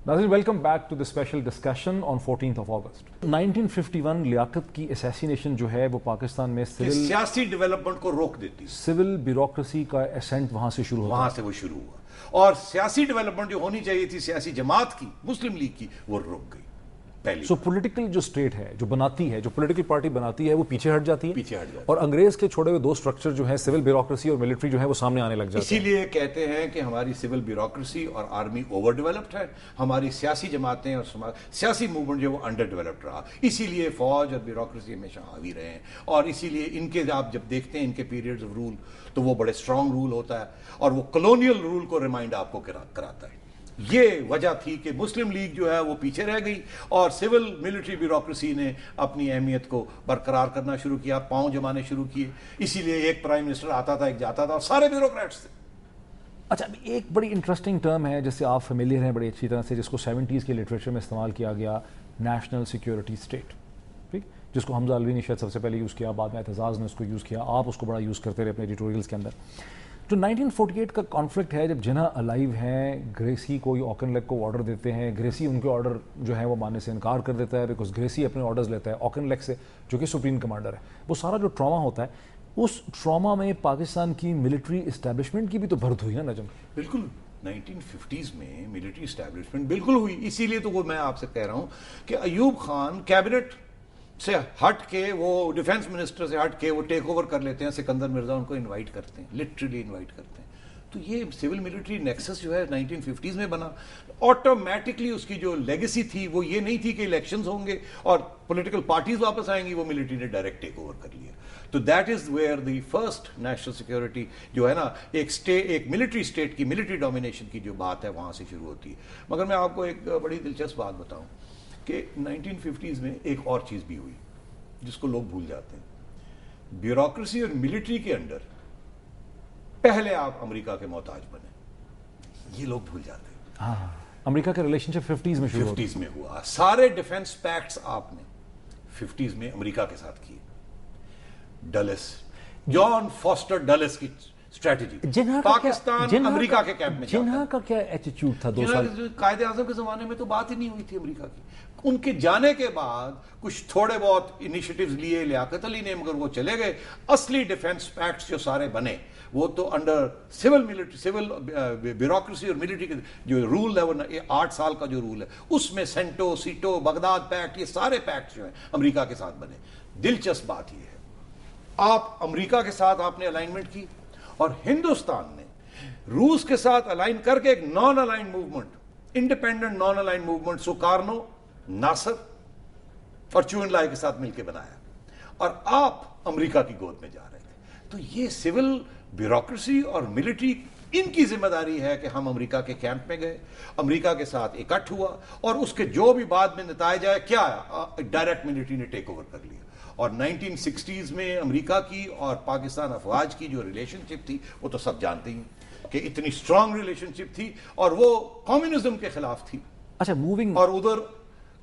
ناظرین welcome back to the special discussion on 14th of August. 1951 Liaquat کی assassination جو ہے وہ پاکستان میں سیاسی ڈیولپمنٹ کو روک دیتی، سول بیوروکریسی کا اسینٹ وہاں سے شروع ہوا، وہاں سے وہ شروع ہوا، اور سیاسی ڈیولپمنٹ جو ہونی چاہیے تھی سیاسی جماعت کی، مسلم لیگ کی، وہ رک گئی. سو پولیٹیکل جو اسٹیٹ ہے جو بناتی ہے، جو پولیٹیکل پارٹی بناتی ہے، وہ پیچھے ہٹ جاتی ہے، پیچھے ہٹ جاتی ہے، اور انگریز کے چھوڑے ہوئے دو اسٹرکچر جو ہیں سول بیوروکریسی اور ملٹری جو ہے وہ سامنے آنے لگ جاتے ہیں. اسی لیے کہتے ہیں کہ ہماری سول بیوروکریسی اور آرمی اوور ڈیولپڈ ہے، ہماری سیاسی جماعتیں اور سیاسی موومنٹ جو وہ انڈر ڈیولپڈ رہا، اسی لیے فوج اور بیوروکریسی ہمیشہ حاوی رہے ہیں، اور اسی لیے ان کے آپ جب دیکھتے ہیں ان کے پیریڈز آف رول تو وہ بڑے اسٹرانگ رول ہوتا ہے، اور وہ کلونیل رول کو ریمائنڈ آپ کو کراتا ہے. یہ وجہ تھی کہ مسلم لیگ جو ہے وہ پیچھے رہ گئی اور سول ملٹری بیوروکریسی نے اپنی اہمیت کو برقرار کرنا شروع کیا، پاؤں جمانے شروع کیے. اسی لیے ایک پرائم منسٹر آتا تھا، ایک جاتا تھا، اور سارے بیوروکریٹس تھے. اچھا، ایک بڑی انٹرسٹنگ ٹرم ہے جس سے آپ فیملیئر ہیں بڑی اچھی طرح سے، جس کو 70s کے لٹریچر میں استعمال کیا گیا، نیشنل سیکیورٹی اسٹیٹ، ٹھیک، جس کو حمزہ علوی نے شاید سب سے پہلے یوز کیا، بعد میں اعتزاز نے اس کو یوز کیا، آپ اس کو بڑا یوز کرتے رہے اپنے ایڈیٹوریلز کے اندر. جو 1948 کا کانفلکٹ ہے، جب جناح الائیو ہیں، گریسی کو اوکن لیگ کو آرڈر دیتے ہیں، گریسی ان کے آرڈر جو ہے وہ ماننے سے انکار کر دیتا ہے بیکاز گریسی اپنے آرڈرز لیتا ہے اوکن لیگ سے جو کہ سپریم کمانڈر ہے. وہ سارا جو ٹراما ہوتا ہے، اس ٹراما میں پاکستان کی ملٹری اسٹیبلشمنٹ کی بھی تو بھرت ہوئی نا نجم. بالکل 1950s میں ملٹری اسٹیبلشمنٹ بالکل ہوئی. اسی لیے تو وہ میں آپ سے کہہ رہا ہوں کہ ایوب خان کیبنٹ سے ہٹ کے، وہ ڈیفنس منسٹر سے ہٹ کے وہ ٹیک اوور کر لیتے ہیں، سکندر مرزا ان کو انوائٹ کرتے ہیں، لٹرلی انوائٹ کرتے ہیں. تو یہ سول ملٹری نیکسس جو ہے 1950s میں بنا. آٹومیٹکلی اس کی جو لیگیسی تھی وہ یہ نہیں تھی کہ الیکشنز ہوں گے اور پولیٹیکل پارٹیز واپس آئیں گی، وہ ملٹری نے ڈائریکٹ ٹیک اوور کر لیا. تو that is where the first national security جو ہے نا ایک ملٹری اسٹیٹ کی، ملٹری ڈومینیشن کی جو بات ہے وہاں سے شروع ہوتی ہے. مگر میں آپ کو ایک بڑی دلچسپ بات بتاؤں کہ 1950s میں ایک اور چیز بھی ہوئی جس کو لوگ بھول جاتے ہیں. بیوروکریسی اور ملٹری کے انڈر پہلے آپ امریکہ کے محتاج بنے، یہ لوگ بھول جاتے ہیں. ہاں، امریکہ کا ریلیشن شپ 50s میں شروع 50s میں ہوا. سارے ڈیفنس پیکٹس آپ نے 50s میں امریکہ کے ساتھ کیے. ڈلس، جان فاسٹر ڈلس کی اسٹریٹجی، پاکستان امریکہ کے کیمپ میں جاتا ہے. جناح کا کیا ایٹیٹیوڈ تھا 2 سال؟ قائد اعظم کے زمانے میں تو بات ہی نہیں ہوئی تھی امریکہ کی. ان کے جانے کے بعد کچھ تھوڑے بہت انیشیٹیوز لیے لیاقت علی نے، مگر وہ چلے گئے. اصلی ڈیفنس پیکٹس جو سارے بنے وہ تو انڈر سول بیوروکریسی اور ملٹری کے جو رول ہے، وہ 8 سال کا جو رول ہے، اس میں سینٹو، سیٹو، بغداد پیکٹ، یہ سارے پیکٹس جو ہیں امریکہ کے ساتھ بنے. دلچسپ بات یہ ہے، آپ امریکہ کے ساتھ آپ نے الائنمنٹ کی، اور ہندوستان نے روس کے ساتھ الائن کر کے ایک non align movement, independent non align movement Sukarno, Nasser اور چون لائے کے ساتھ مل کے بنایا، اور آپ امریکہ کی گود میں جا رہے تھے. تو یہ سول بیوروکریسی اور ملٹری، ان کی ذمہ داری ہے کہ ہم امریکہ کے کیمپ میں گئے، امریکہ کے ساتھ اکٹھ ہوا، اور اس کے جو بھی بعد میں نتائج آئے کیا ہے، ڈائریکٹ ملٹری نے ٹیک اوور کر لیا. اور 1960s میں امریکہ کی اور پاکستان افواج کی جو ریلیشن شپ تھی وہ تو سب جانتے ہیں کہ اتنی اسٹرانگ ریلیشن شپ تھی، اور وہ کمیونزم کے خلاف تھی. اچھا، موونگ اور ادھر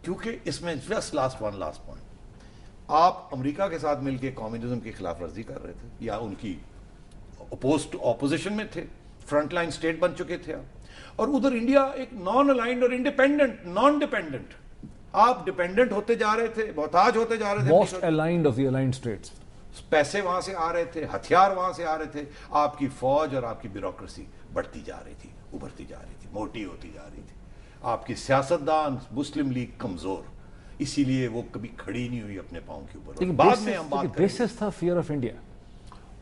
کیونکہ اس میں جسٹ لاسٹ پوائنٹ، آپ امریکہ کے ساتھ مل کے کمیونزم کی خلاف ورزی کر رہے تھے یا ان کی اپوزیشن میں تھے، فرنٹ لائن اسٹیٹ بن چکے تھے آپ، اور ادھر انڈیا ایک نان الائنڈ اور انڈیپینڈنٹ، نان ڈیپینڈنٹ، آپ ڈیپینڈنٹ ہوتے جا رہے تھے، محتاج ہوتے جا رہے تھے. Most aligned of the aligned states. پیسے وہاں سے آ رہے تھے، ہتھیار وہاں سے آ رہے تھے، آپ کی فوج اور آپ کی بیوروکریسی بڑھتی جا رہی تھی، ابھرتی جا رہی تھی، موٹی ہوتی جا رہی تھی. آپ کی سیاستدان مسلم لیگ کمزور، اسی لیے وہ کبھی کھڑی نہیں ہوئی اپنے پاؤں کے اوپر. بعد میں ہم بات کریں بیسس تھا فیئر آف انڈیا،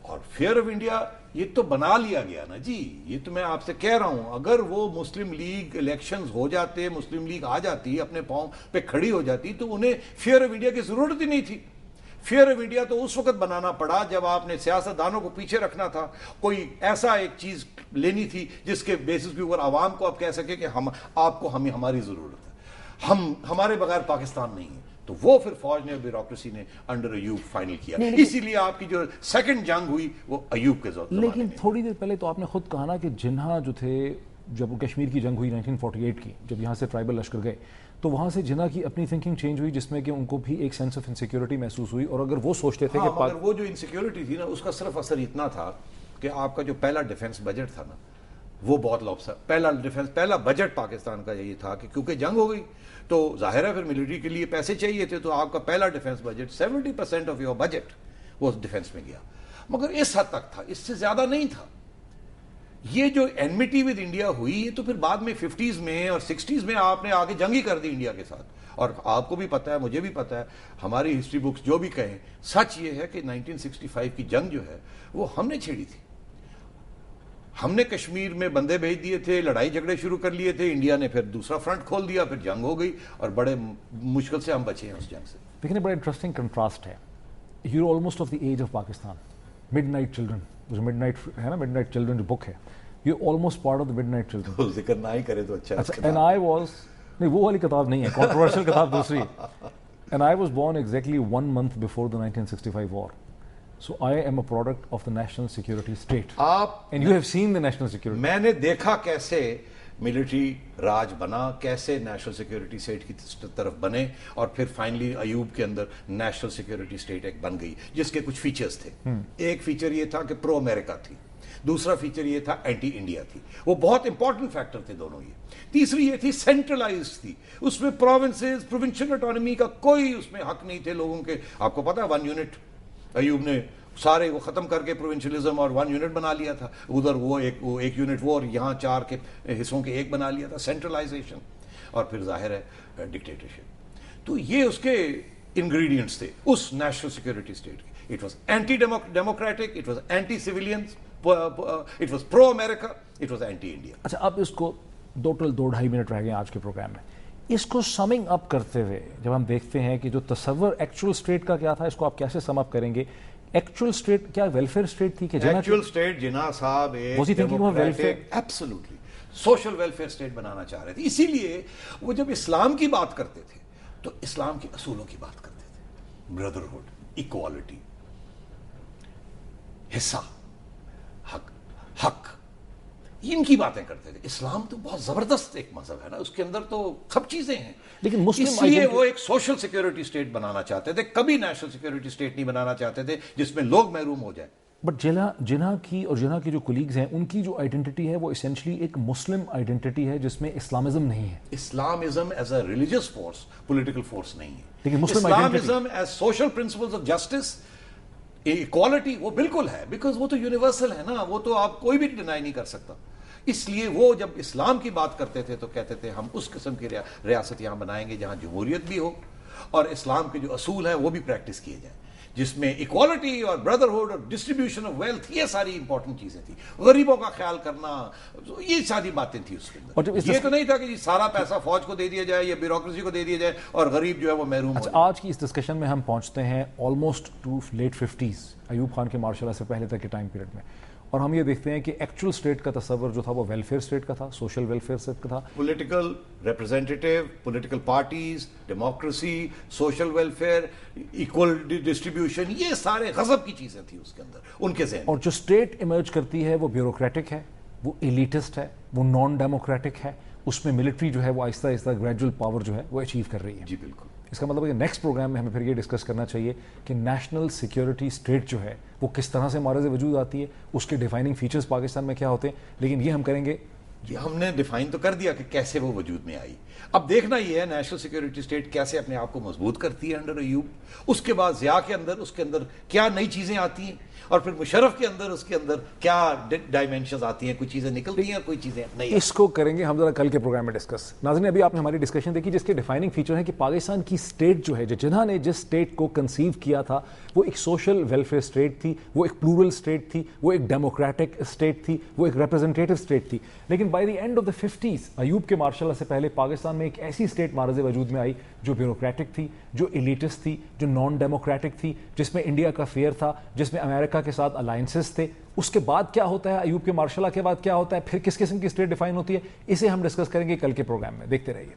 اور فیئر آف انڈیا یہ تو بنا لیا گیا نا جی. یہ تو میں آپ سے کہہ رہا ہوں، اگر وہ مسلم لیگ الیکشنز ہو جاتے، مسلم لیگ آ جاتی، اپنے پاؤں پہ کھڑی ہو جاتی، تو انہیں فیئر آف انڈیا کی ضرورت ہی نہیں تھی. فیئر آف انڈیا تو اس وقت بنانا پڑا جب آپ نے سیاستدانوں کو پیچھے رکھنا تھا، کوئی ایسا ایک چیز لینی تھی جس کے بیسس کے اوپر عوام کو آپ کہہ سکے کہ آپ کو ہماری ضرورت ہے، ہمارے بغیر پاکستان نہیں ہے. تو وہ پھر فوج نے، بیوروکریسی نے انڈر ایوب فائنل کیا. اسی لیے آپ کی جو سیکنڈ جنگ ہوئی وہ ایوب کے زمانے میں. لیکن تھوڑی دیر پہلے تو آپ نے خود کہا نا کہ جناح جو تھے، جب وہ کشمیر کی جنگ ہوئی 1948 کی، جب یہاں سے ٹرائبل لشکر گئے تو وہاں سے جناح کی اپنی تھنکنگ چینج ہوئی، جس میں کہ ان کو بھی ایک سینس آف انسیکیورٹی محسوس ہوئی. اور اگر وہ سوچتے تھے کہ مگر وہ جو انسیکیورٹی تھی نا، اس کا صرف اثر اتنا تھا کہ آپ کا جو پہلا ڈیفنس بجٹ تھا نا، وہ بہت لوپسا پہلا بجٹ پاکستان کا یہی تھا کہ کیونکہ جنگ ہو گئی تو ظاہر ہے پھر ملٹری کے لیے پیسے چاہیے تھے، تو آپ کا پہلا defence budget 70% of your budget وہ ڈیفنس میں گیا، مگر اس حد تک تھا، اس سے زیادہ نہیں تھا۔ یہ جو اینمیٹی ود انڈیا ہوئی ہے تو پھر بعد میں 50s میں اور 60s میں آپ نے آگے جنگ ہی کر دی انڈیا کے ساتھ، اور آپ کو بھی پتا ہے، مجھے بھی پتا ہے، ہماری ہسٹری بکس جو بھی کہیں، سچ یہ ہے کہ 1965 کی جنگ جو ہے وہ ہم نے چھیڑی تھی۔ ہم نے کشمیر میں بندے بھیج دیے تھے، لڑائی جھگڑے شروع کر لیے تھے، انڈیا نے پھر دوسرا فرنٹ کھول دیا، پھر جنگ ہو گئی اور بڑے مشکل سے ہم بچے ہیں اس جنگ سے۔ لیکن بڑا انٹرسٹنگ کنٹراسٹ ہے، you almost of the age of Pakistan, midnight children, جو مڈ نائٹ ہے نا، مڈ نائٹ چلڈرن جو بک ہے، you almost part of the midnight children. ذکر نہ ہی کرے تو اچھا۔ اینڈ آئی واز، نہیں وہ والی کتاب نہیں ہے، کنٹروورشل کتاب دوسری، and I was born exactly 1 month before the 1965 war. So I am a product of the national security state. And you have seen the national security. میں نے دیکھا کیسے ملٹری راج بنا، کیسے نیشنل سیکیورٹی اسٹیٹ کی طرف بنے، اور پھر فائنلی ایوب کے اندر نیشنل سیکیورٹی اسٹیٹ ایک بن گئی جس کے کچھ فیچرز تھے۔ ایک فیچر یہ تھا کہ پرو امریکہ تھی، دوسرا فیچر یہ تھا اینٹی انڈیا تھی، وہ بہت امپورٹنٹ فیکٹر تھے دونوں یہ۔ تیسری یہ تھی سینٹرلائز تھی، اس میں پروونسز، پروونشل اٹانومی کا کوئی اس میں حق نہیں تھے لوگوں کے۔ آپ کو پتا ہے 1 unit ایوب نے سارے وہ ختم کر کے پروونشلزم اور 1 unit بنا لیا تھا، ادھر وہ ایک یونٹ وہ، اور یہاں 4 کے حصوں کے ایک بنا لیا تھا، سینٹرلائزیشن، اور پھر ظاہر ہے ڈکٹیٹرشپ۔ تو یہ اس کے انگریڈینٹس تھے اس نیشنل سیکورٹی اسٹیٹ کے۔ It was anti democratic, it was anti civilians, it was pro America, it was anti India. اچھا، اب اس کو 2.5 منٹ رہ گئے آج کے پروگرام میں، اس کو سمنگ اپ کرتے ہوئے جب ہم دیکھتے ہیں کہ جو تصور ایکچوئل اسٹیٹ کا کیا تھا، اس کو آپ کیسے سم اپ کریں گے؟ ایکچوئل اسٹیٹ کیا ویلفیئر اسٹیٹ تھی کہ ایکچوئل اسٹیٹ جناح صاحب ایک ایبسولوٹلی سوشل ویلفیئر اسٹیٹ بنانا چاہ رہے تھے، اسی لیے وہ جب اسلام کی بات کرتے تھے تو اسلام کے اصولوں کی بات کرتے تھے، بردرہڈ، ایکوالٹی، حصہ، حق، ان کی باتیں کرتے تھے۔ اسلام تو بہت زبردست ایک مذہب ہے نا، اس کے اندر تو سب چیزیں ہیں، لیکن مسلم اس لیے وہ ایک سوشل سیکیورٹی اسٹیٹ بنانا چاہتے تھے، کبھی نیشنل سیکیورٹی اسٹیٹ نہیں بنانا چاہتے تھے جس میں لوگ محروم ہو جائیں۔ بٹ جناح کی جو کولیگز ہیں ان کی جو آئیڈینٹی ہے وہ اسینشلی ایک مسلم آئیڈینٹی ہے جس میں اسلامزم نہیں ہے۔ Islamism as a religious force, political force نہیں ہے، لیکن مسلم Islamism as social principles of justice, equality, وہ بالکل ہے، بیکاز وہ تو یونیورسل ہے نا، وہ تو آپ کوئی بھی ڈینائی نہیں کر سکتا۔ اس لیے وہ جب اسلام کی بات کرتے تھے تو کہتے تھے ہم اس قسم کی ریاست یہاں بنائیں گے جہاں جمہوریت بھی ہو اور اسلام کے جو اصول ہیں وہ بھی پریکٹس کیے جائیں، جس میں ایکوالٹی اور بردرہڈ اور ڈسٹریبیوشن آف ویلتھ، یہ ساری امپورٹنٹ چیزیں تھیں، غریبوں کا خیال کرنا، یہ ساری باتیں تھیں اس کے اندر۔ یہ تو نہیں تھا کہ جی سارا پیسہ فوج کو دے دیا جائے یا بیوروکریسی کو دے دیا جائے اور غریب جو ہے وہ محروم ہو جائے۔ آج کی اس ڈسکشن میں ہم پہنچتے ہیں almost to late 50s، Ayub Khan کے مارشل لا سے پہلے تک کے ٹائم پیریڈ میں، اور ہم یہ دیکھتے ہیں کہ ایکچوئل اسٹیٹ کا تصور جو تھا وہ ویلفیئر اسٹیٹ کا تھا، سوشل ویلفیئر اسٹیٹ کا تھا، political representative, political parties, democracy, social welfare, equal distribution, یہ سارے غضب کی چیزیں تھیں اس کے اندر ان کے ذہن۔ اور جو اسٹیٹ ایمرج کرتی ہے وہ بیوروکریٹک ہے، وہ ایلیٹسٹ ہے، وہ نان ڈیموکریٹک ہے، اس میں ملٹری جو ہے وہ آہستہ آہستہ گریجول پاور جو ہے وہ اچیو کر رہی ہے۔ جی بالکل۔ اس کا مطلب ہے کہ نیکسٹ پروگرام میں ہمیں پھر یہ ڈسکس کرنا چاہیے کہ نیشنل سیکیورٹی اسٹیٹ جو ہے وہ کس طرح سے معرض وجود آتی ہے، اس کے ڈیفائننگ فیچرز پاکستان میں کیا ہوتے ہیں، لیکن یہ ہم کریں گے۔ جی ہم نے ڈیفائن تو کر دیا کہ کیسے وہ وجود میں آئی، اب دیکھنا یہ ہے نیشنل سیکیورٹی اسٹیٹ کیسے اپنے آپ کو مضبوط کرتی ہے انڈر ایوب، اس کے بعد ضیاء کے اندر اس کے اندر کیا نئی چیزیں آتی ہیں، اور پھر مشرف کے اندر اس کے اندر کیا ڈائمینشنز آتی ہیں، کچھ چیزیں نکلتی ہیں اور کوئی چیزیں نہیں۔ اس کو کریں گے ہم ذرا کل کے پروگرام میں ڈسکس۔ ناظرین ابھی آپ نے ہماری ڈسکشن دیکھی جس کے ڈیفائننگ فیچر ہے کہ پاکستان کی اسٹیٹ جو ہے، جناح نے جس اسٹیٹ کو کنسیو کیا تھا وہ ایک سوشل ویلفیئر اسٹیٹ تھی، وہ ایک پلورل اسٹیٹ تھی، وہ ایک ڈیموکریٹک اسٹیٹ تھی، وہ ایک ریپرزنٹیٹو اسٹیٹ تھی، لیکن by the end of the 50s Ayub کے مارشل لا سے پہلے پاکستان میں ایک ایسی اسٹیٹ معرض وجود میں آئی جو بیوروکریٹک تھی، جو ایلیٹسٹ تھی، جو نان ڈیموکریٹک تھی، جس میں انڈیا کا فیئر تھا، جس میں امریکہ کے ساتھ الائنسز تھے۔ اس کے بعد کیا ہوتا ہے، ایوب کے مارشل لا کے بعد کیا ہوتا ہے، پھر کس قسم کی اسٹیٹ ڈیفائن ہوتی ہے، اسے ہم ڈسکس کریں گے کل کے پروگرام میں، دیکھتے رہیے۔